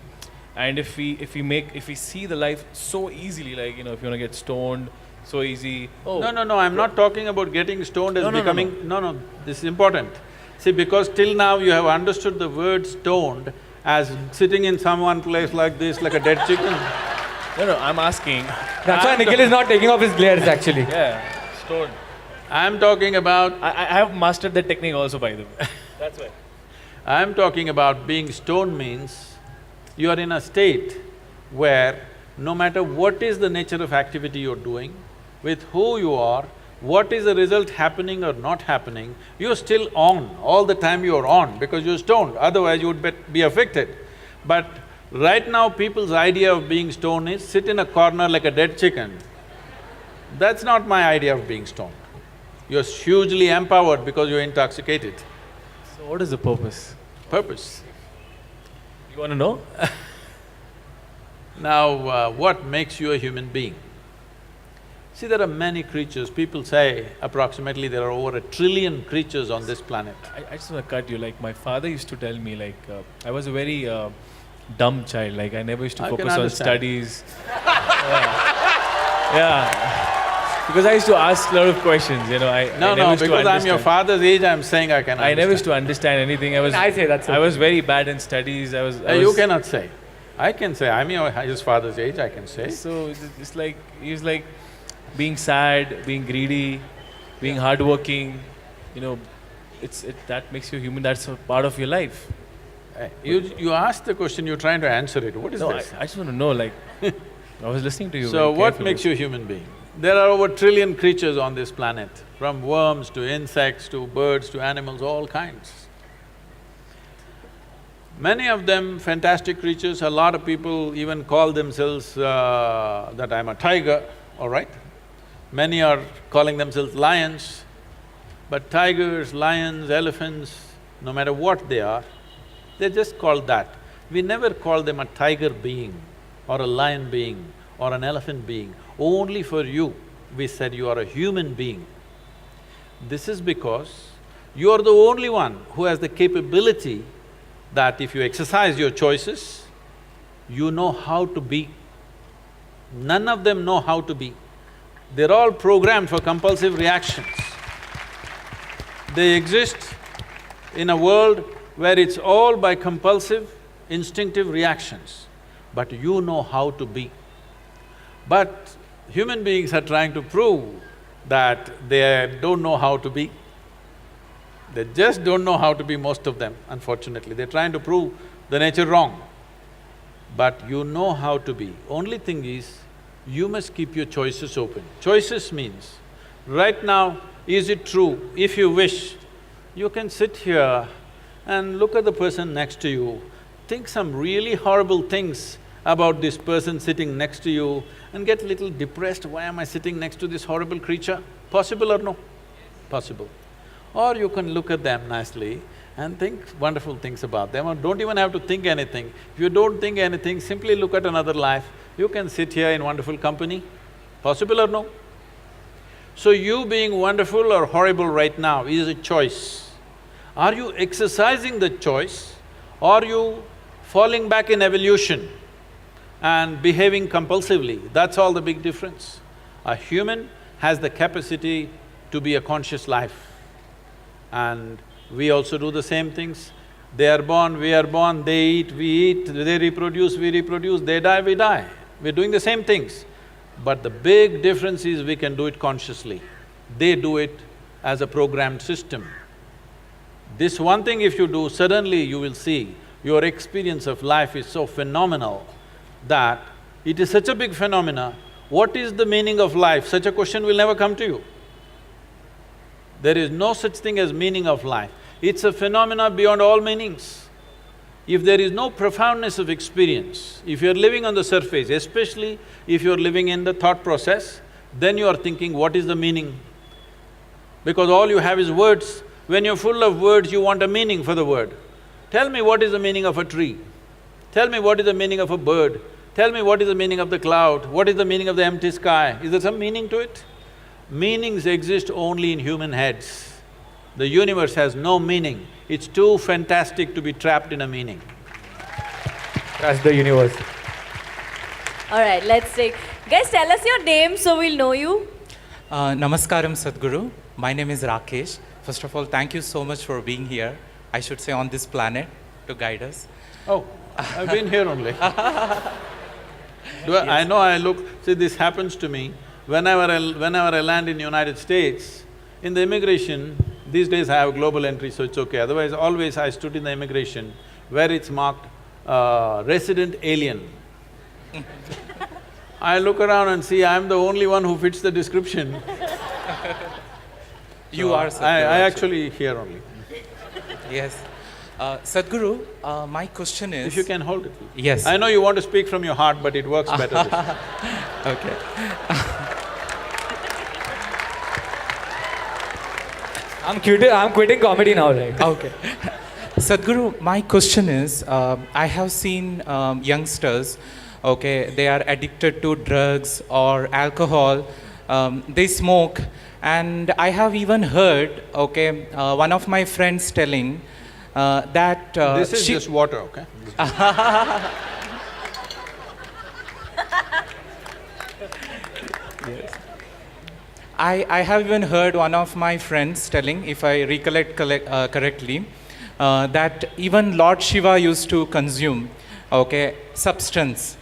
And if we see the life so easily, like, you know, if you want to get stoned, so easy. Oh, No, I'm not talking about getting stoned as becoming… No, this is important. See, because till now you have understood the word stoned as sitting in some place like this, like a dead chicken. No, I'm asking… That's why Nikhil is not taking off his glares actually. Yeah, stoned. I'm talking about… I have mastered that technique also, by the way. That's why. I'm talking about being stoned means you are in a state where no matter what is the nature of activity you're doing, with who you are, what is the result happening or not happening, you're still on. All the time you're on because you're stoned, otherwise you would be affected. But right now people's idea of being stoned is sit in a corner like a dead chicken. That's not my idea of being stoned. You're hugely empowered because you're intoxicated. So what is the purpose? Purpose. You want to know? Now, what makes you a human being? See, there are many creatures. People say approximately there are over 1 trillion creatures on this planet. I just want to cut you, like my father used to tell me, like, I was a very dumb child, like I never used to I can focus on understand. studies. Yeah. Because I used to ask a lot of questions, you know, I never No, used to because I'm your understand. father's age, I'm saying I can I understand. never used to understand anything. I say that's I was very bad in studies. I was You cannot say. I can say, I'm his father's age, I can say. So it's like, he's like being sad, being greedy, being hardworking, you know, that makes you human, that's a part of your life. You asked the question, you're trying to answer it. What is No, this? I just want to know, like, I was listening to you. So very what carefully. makes you a human being? There are over 1 trillion creatures on this planet, from worms to insects to birds to animals, all kinds. Many of them fantastic creatures. A lot of people even call themselves that I'm a tiger, all right? Many are calling themselves lions, but tigers, lions, elephants, no matter what they are, they're just called that. We never call them a tiger being or a lion being or an elephant being. Only for you, we said you are a human being. This is because you are the only one who has the capability that if you exercise your choices, you know how to be. None of them know how to be. They're all programmed for compulsive reactions. They exist in a world where it's all by compulsive, instinctive reactions, but you know how to be. But human beings are trying to prove that they don't know how to be. They just don't know how to be, most of them, unfortunately. They're trying to prove the nature wrong. But you know how to be. Only thing is, you must keep your choices open. Choices means, right now, is it true? If you wish, you can sit here and look at the person next to you, think some really horrible things about this person sitting next to you and get a little depressed, why am I sitting next to this horrible creature? Possible or no? Possible. Or you can look at them nicely and think wonderful things about them, or don't even have to think anything. If you don't think anything, simply look at another life, you can sit here in wonderful company. Possible or no? So you being wonderful or horrible right now is a choice. Are you exercising the choice, or are you falling back in evolution and behaving compulsively? That's all the big difference. A human has the capacity to be a conscious life. And we also do the same things. They are born, we are born, they eat, we eat, they reproduce, we reproduce, they die, we die. We're doing the same things. But the big difference is we can do it consciously. They do it as a programmed system. This one thing if you do, suddenly you will see your experience of life is so phenomenal that it is such a big phenomena. What is the meaning of life? Such a question will never come to you. There is no such thing as meaning of life. It's a phenomena beyond all meanings. If there is no profoundness of experience, if you're living on the surface, especially if you're living in the thought process, then you are thinking, what is the meaning? Because all you have is words. When you're full of words, you want a meaning for the word. Tell me what is the meaning of a tree. Tell me what is the meaning of a bird. Tell me what is the meaning of the cloud. What is the meaning of the empty sky? Is there some meaning to it? Meanings exist only in human heads. The universe has no meaning. It's too fantastic to be trapped in a meaning. Trust the universe. All right, let's take… Guys, tell us your name so we'll know you. Namaskaram Sadhguru. My name is Rakesh. First of all, thank you so much for being here. I should say on this planet to guide us. Oh, I've been here only. I know I look… See, this happens to me. Whenever I land in United States, in the immigration, these days I have global entry, so it's okay. Otherwise, always I stood in the immigration where it's marked resident alien. I look around and see I'm the only one who fits the description. You are Sadhguru. I actually here only. Yes. Sadhguru, my question is… If you can hold it, please. Yes. I know you want to speak from your heart, but it works better this way. Okay. I'm quitting comedy now, right? Okay. Sadhguru, my question is, I have seen youngsters, okay, they are addicted to drugs or alcohol, they smoke, and I have even heard, okay, one of my friends telling that… This is just water, okay? I have even heard one of my friends telling, if I recollect correctly, that even Lord Shiva used to consume, okay, substance.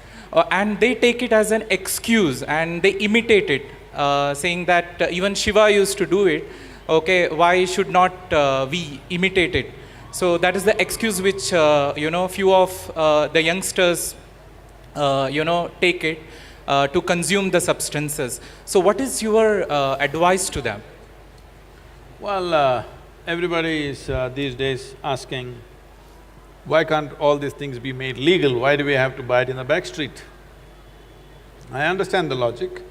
And they take it as an excuse and they imitate it, saying that even Shiva used to do it, okay, why should not we imitate it? So that is the excuse which, few of the youngsters, take it to consume the substances. So what is your advice to them? Well, everybody is these days asking, why can't all these things be made legal? Why do we have to buy it in the back street? I understand the logic,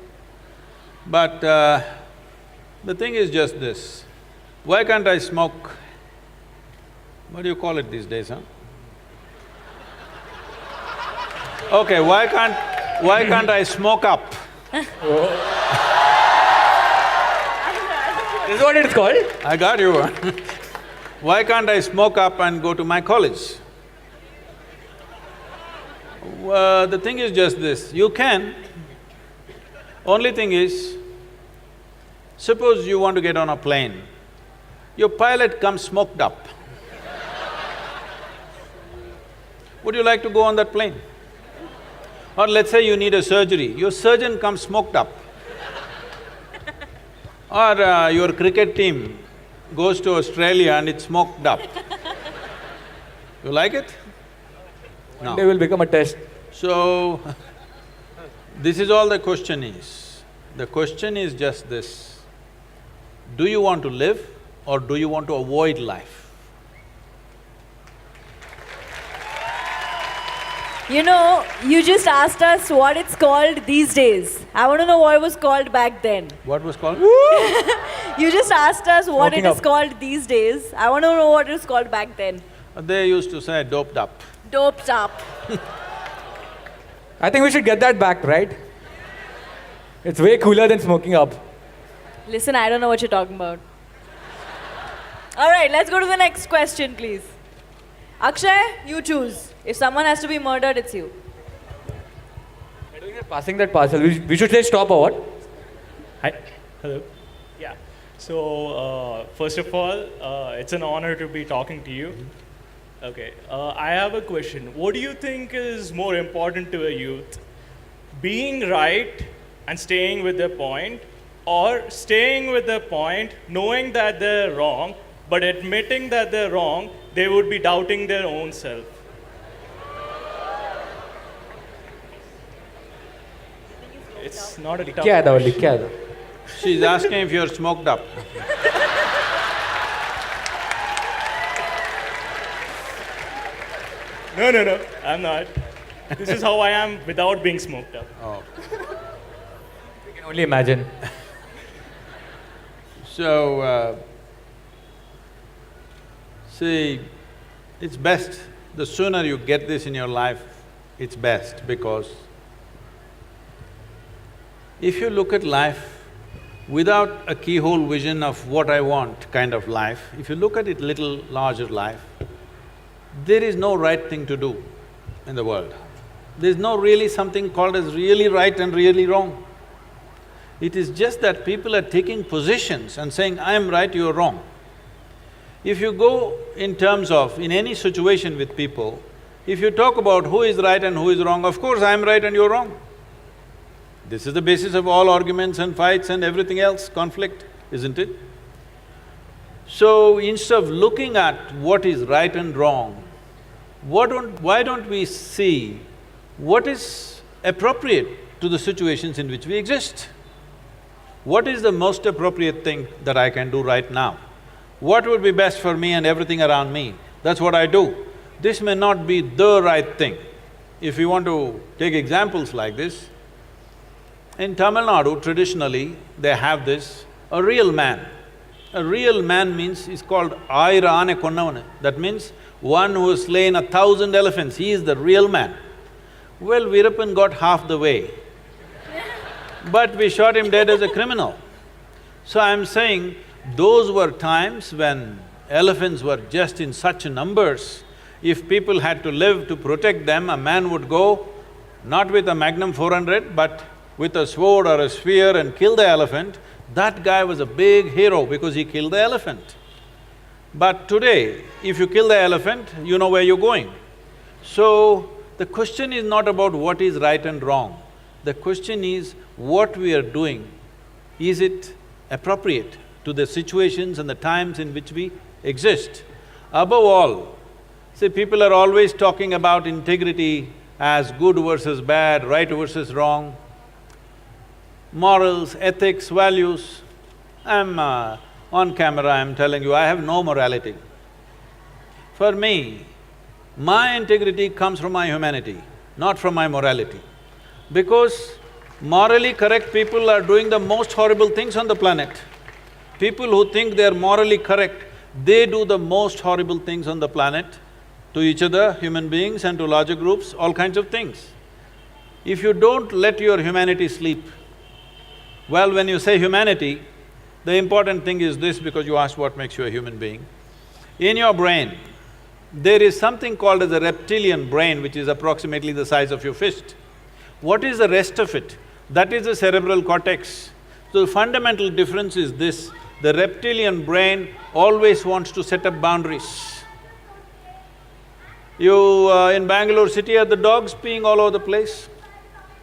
but the thing is just this. Why can't I smoke… What do you call it these days, huh? Okay, why can't I smoke up? This is what it's called? I got you. Why can't I smoke up and go to my college? The thing is just this, you can. Only thing is, suppose you want to get on a plane, your pilot comes smoked up. Would you like to go on that plane? Or let's say you need a surgery, your surgeon comes smoked up. Or your cricket team goes to Australia and it's smoked up. You like it? No. They will become a test. So, this is all the question is. The question is just this, do you want to live or do you want to avoid life? You know, you just asked us what it's called these days. I want to know what it was called back then. What was called? You just asked us what Smoking it is up. called these days. I want to know what it was called back then. They used to say doped up. Doped up. I think we should get that back, right? It's way cooler than smoking up. Listen, I don't know what you're talking about. All right, let's go to the next question, please. Akshay, you choose. If someone has to be murdered, it's you. Passing that parcel, we should say stop or what? Hi. Hello. Yeah. So, first of all, it's an honor to be talking to you. Okay. I have a question. What do you think is more important to a youth? Being right and staying with their point, or staying with their point, knowing that they're wrong, but admitting that they're wrong, they would be doubting their own self? It's not a tough क्या है question. क्या है? She's asking if you're smoked up. No, I'm not. This is how I am without being smoked up. Oh. You can only imagine. So, see, it's best, the sooner you get this in your life, it's best, because if you look at life without a keyhole vision of what I want kind of life, if you look at it little larger life, there is no right thing to do in the world. There's no really something called as really right and really wrong. It is just that people are taking positions and saying, I am right, you are wrong. If you go in terms of, in any situation with people, if you talk about who is right and who is wrong, of course I am right and you're wrong. This is the basis of all arguments and fights and everything else, conflict, isn't it? So instead of looking at what is right and wrong, why don't we see what is appropriate to the situations in which we exist? What is the most appropriate thing that I can do right now? What would be best for me and everything around me? That's what I do. This may not be the right thing. If you want to take examples like this, in Tamil Nadu, traditionally, they have this, a real man. A real man means, is called Ayira Ane Konnavanu. That means one who has slain 1,000 elephants, he is the real man. Well, Veerappan got half the way, but we shot him dead as a criminal. So I'm saying, those were times when elephants were just in such numbers. If people had to live to protect them, a man would go not with a Magnum 400, but with a sword or a spear and kill the elephant. That guy was a big hero because he killed the elephant. But today, if you kill the elephant, you know where you're going. So, the question is not about what is right and wrong. The question is, what we are doing, is it appropriate to the situations and the times in which we exist? Above all, see, people are always talking about integrity as good versus bad, right versus wrong, morals, ethics, values. I'm on camera, I'm telling you, I have no morality. For me, my integrity comes from my humanity, not from my morality. Because morally correct people are doing the most horrible things on the planet. People who think they're morally correct, they do the most horrible things on the planet, to each other, human beings, and to larger groups, all kinds of things. If you don't let your humanity sleep, well, when you say humanity, the important thing is this, because you asked what makes you a human being. In your brain, there is something called as a reptilian brain, which is approximately the size of your fist. What is the rest of it? That is the cerebral cortex. So the fundamental difference is this, the reptilian brain always wants to set up boundaries. You… in Bangalore city, are the dogs peeing all over the place?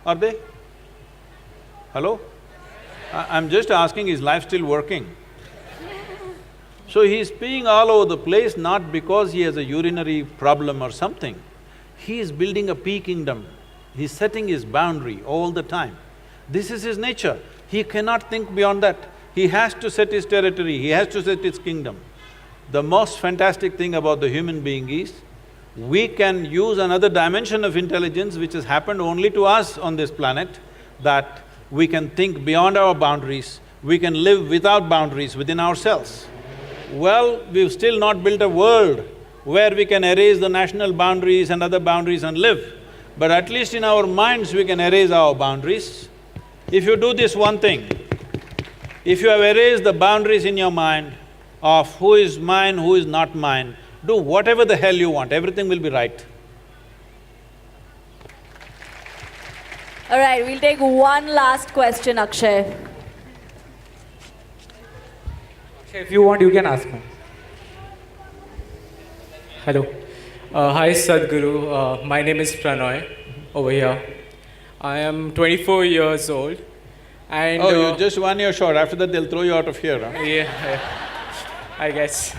Are they? Hello? I'm just asking, is life still working? So he's peeing all over the place not because he has a urinary problem or something. He is building a pea kingdom. He's setting his boundary all the time. This is his nature. He cannot think beyond that. He has to set his territory, he has to set his kingdom. The most fantastic thing about the human being is, we can use another dimension of intelligence which has happened only to us on this planet, that we can think beyond our boundaries, we can live without boundaries within ourselves. Well, we've still not built a world where we can erase the national boundaries and other boundaries and live. But at least in our minds we can erase our boundaries. If you do this one thing, if you have erased the boundaries in your mind of who is mine, who is not mine, do whatever the hell you want, everything will be right. All right, we'll take one last question, Akshay. If you want, you can ask me. Hello. Hi Sadhguru, my name is Pranoy over here. I am 24 years old and… Oh, you're just 1 year short, after that they'll throw you out of here, huh? Yeah, I guess.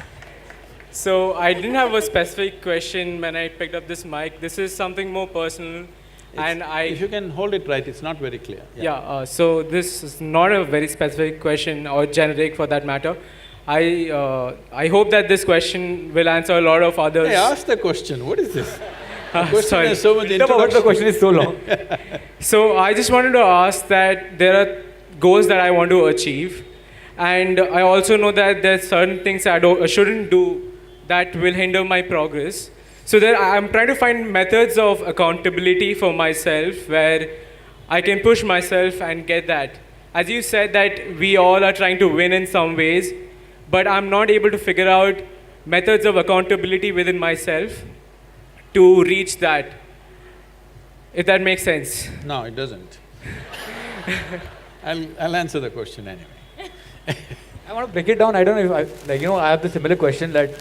So I didn't have a specific question when I picked up this mic. This is something more personal and If you can hold it right, it's not very clear. Yeah, so this is not a very specific question or generic for that matter. I hope that this question will answer a lot of others. Hey, ask the question, what is this? The question Sorry. is so much The introduction. question is so long. So I just wanted to ask that there are goals that I want to achieve, and I also know that there's certain things I shouldn't do that will hinder my progress. So there, I'm trying to find methods of accountability for myself where I can push myself and get that. As you said that we all are trying to win in some ways, but I'm not able to figure out methods of accountability within myself to reach that. If that makes sense. No, it doesn't. I'll answer the question anyway. I want to break it down. I don't know if I have the similar question that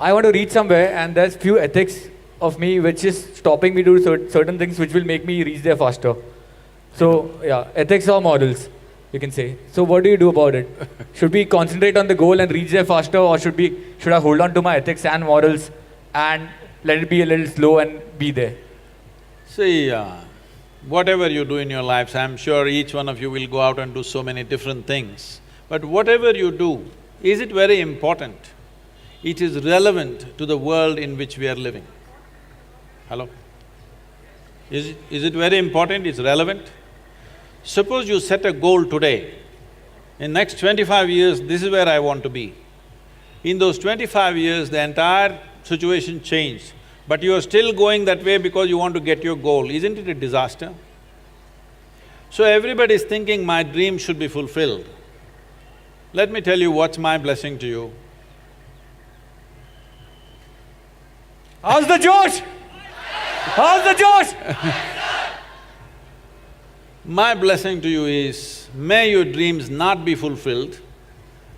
I want to reach somewhere and there's few ethics of me which is stopping me to do certain things which will make me reach there faster. So yeah, ethics or morals, you can say. So what do you do about it? Should we concentrate on the goal and reach there faster, or should I hold on to my ethics and morals and let it be a little slow and be there? See, whatever you do in your lives, I'm sure each one of you will go out and do so many different things. But whatever you do, is it very important? It is relevant to the world in which we are living. Hello? Is it very important? It's relevant? Suppose you set a goal today, in next 25 years, this is where I want to be. In those 25 years, the entire situation changed, but you are still going that way because you want to get your goal. Isn't it a disaster? So everybody is thinking, my dream should be fulfilled. Let me tell you what's my blessing to you. How's the Josh? How's the Josh? My blessing to you is, may your dreams not be fulfilled.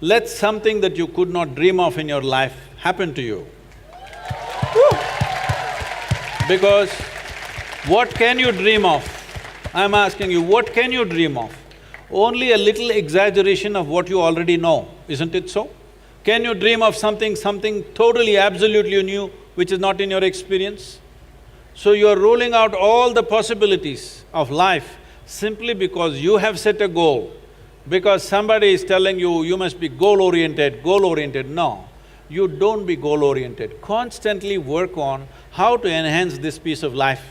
Let something that you could not dream of in your life happen to you. Because what can you dream of? I'm asking you, what can you dream of? Only a little exaggeration of what you already know, isn't it so? Can you dream of something totally, absolutely new, which is not in your experience? So you are ruling out all the possibilities of life simply because you have set a goal, because somebody is telling you, you must be goal-oriented, goal-oriented. No, you don't be goal-oriented. Constantly work on how to enhance this piece of life.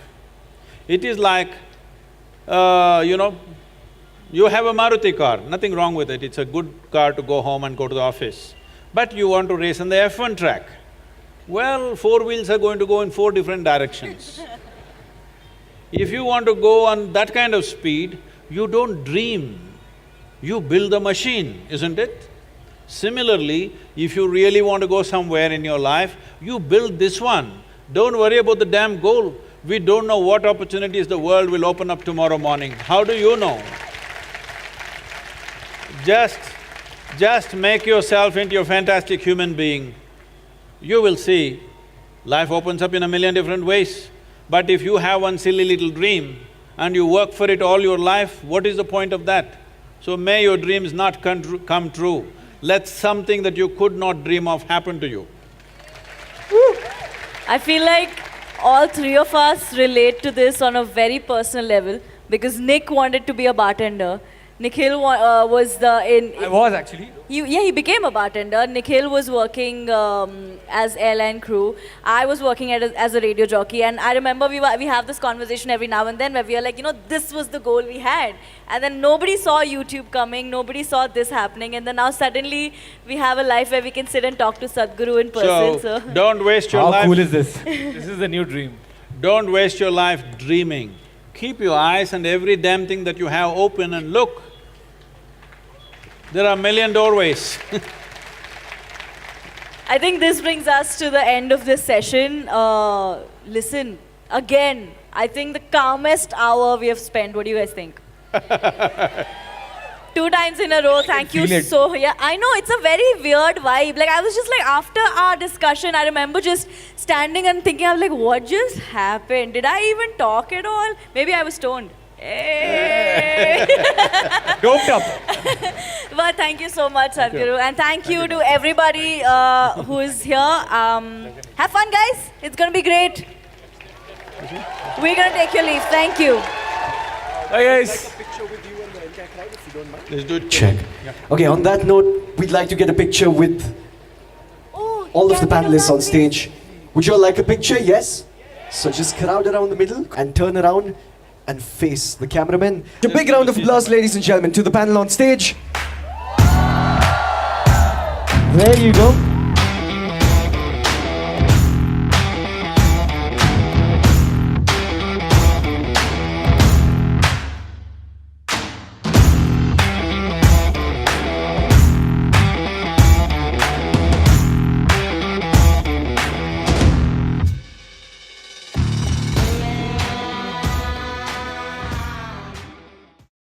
It is like, you have a Maruti car, nothing wrong with it, it's a good car to go home and go to the office. But you want to race on the F1 track. Well, four wheels are going to go in four different directions. If you want to go on that kind of speed, you don't dream, you build the machine, isn't it? Similarly, if you really want to go somewhere in your life, you build this one. Don't worry about the damn goal. We don't know what opportunities the world will open up tomorrow morning. How do you know? Just make yourself into a fantastic human being. You will see, life opens up in a million different ways. But if you have one silly little dream and you work for it all your life, what is the point of that? So may your dreams not come true. Let something that you could not dream of happen to you. I feel like all three of us relate to this on a very personal level because Nick wanted to be a bartender. Nikhil was I was actually. He became a bartender. Nikhil was working as airline crew. I was working as a radio jockey, and I remember we have this conversation every now and then where we are like, this was the goal we had, and then nobody saw YouTube coming, nobody saw this happening, and then now suddenly we have a life where we can sit and talk to Sadhguru in person. So don't waste your life. How cool is this? This is the new dream. Don't waste your life dreaming. Keep your eyes and every damn thing that you have open and look. There are a million doorways. I think this brings us to the end of this session. Listen, again, I think the calmest hour we have spent. What do you guys think? 2 times in a row, thank you so… Yeah, I know, it's a very weird vibe. Like, I was just like, after our discussion, I remember just standing and thinking, I was like, what just happened? Did I even talk at all? Maybe I was stoned. Hey. Doped up. But thank you so much, Sadhguru. And thank you to everybody who is here. Have fun, guys. It's going to be great. We're going to take your leave. Thank you. Hi, guys. Let's do it. Check. Yeah. Okay, on that note, we'd like to get a picture with all of the panelists on stage. Would you all like a picture? Yes? So just crowd around the middle and turn around and face the cameraman. A big round of applause, ladies and gentlemen, to the panel on stage. There you go.